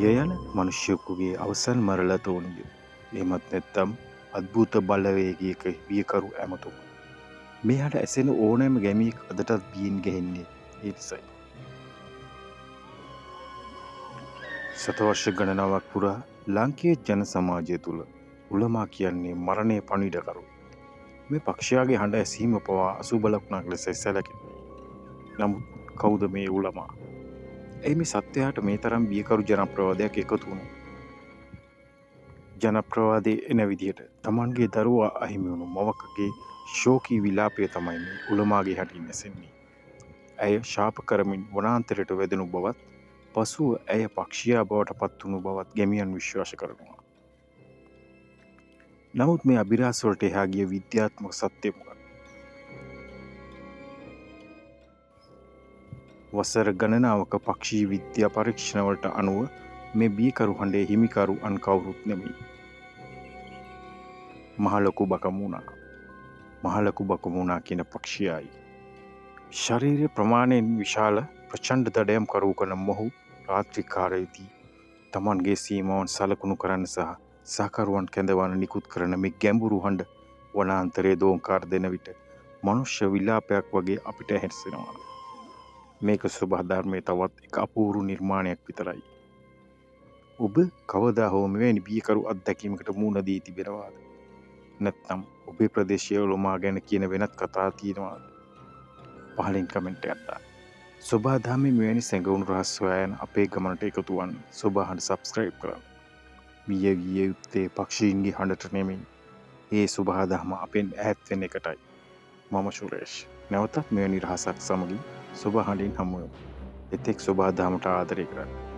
මිය යන මිනිසෙකුගේ අවසන් මරලතෝනිය. එහෙමත් නැත්නම් අద్භූත බලවේගයක වියකරු ඇමතුම. මේ හඬ ඇසෙන ඕනෑම ගැමියෙක් අදටත් බියෙන් ගැහෙන්නේ ඒ නිසයි. සතවර්ෂ ගණනාවක් පුරා ලාංකේය ජන සමාජය තුළ උලමා කියන්නේ මරණය පණිවිඩකරු. මේ පක්ෂයාගේ හඬ ඇසීම පවා අසුබ ලකුණක් ලෙස සැලකෙනවා. නමුත් කවුද මේ උලමා? ඇයි මේ සත්‍යයට මේ තරම් බියකරු ජනප්‍රවාදයක් එකතු වුණේ? ජනප්‍රවාදයේ එන විදිහට Tamanගේ දරුවා අහිමි වුණු මවකගේ ශෝකී විලාපය තමයි මේ උලමාගේ හඬින් ඇසෙන්නේ. ඇය ශාප කරමින් වනාන්තරයට වැදෙනු බවත්, පසුව ඇය පක්ෂියා බවට පත් වුණු බවත් ගැමියන් විශ්වාස කරනවා. නමුත් මේ අභිරහස් වලට එහා ගිය විද්‍යාත්මක සත්‍ය මොකක්ද? වසර ගණනාවක පක්ෂී විද්‍යා පරීක්ෂණවලට අනුව මේ බියකරු හඬේ හිමිකරු අන් කවුරුත් නෙමෙයි. මහලොකු බකමුණා. මහලොකු බකමුණා කියන පක්ෂියයි. ශරීර ප්‍රමාණයෙන් විශාල ප්‍රචණ්ඩ දඩයම් කරු කරන මොහු රාත්‍රී කාලයේදී Tamanගේ සීමාවන් සලකුණු කරන්න සහ සහකරුවන් කැඳවන නිකුත් කරන මේ ගැඹුරු හඬ වනාන්තරයේ දෝංකාර දෙන විට මනුෂ්‍ය විලාපයක් වගේ අපිට ඇහෙනවා. මේක සබහා ධර්මයේ තවත් එක අපූර්ව නිර්මාණයක් විතරයි. ඔබ කවදා හෝ මෙවැනි බියකරු අත්දැකීමකට මුහුණ දී තිබෙනවාද? නැත්නම් ඔබේ ප්‍රදේශයේ උලමා ගැන කියන වෙනත් කතා තියෙනවාද? පහලින් කමෙන්ට් එකක් දාන්න. සබහා ධර්මයේ මෙවැනි සැඟවුණු රහස් හොයන අපේ ගමනට එකතු වන්න. සබහාට සබ්ස්ක්‍රයිබ් කරන්න. මිය ගිය යුත්තේ පක්ෂීන්ගේ හඬට නෙමෙයි. ඒ සබහා ධර්ම අපෙන් ඈත් වෙන එකටයි. මම ශුරේෂ්. නැවතත් මෙවැනි රහසක් සමගින් සබහාටින් හමු වෙමු. එතෙක් සබහා ධර්මට ආදරය කරන්න.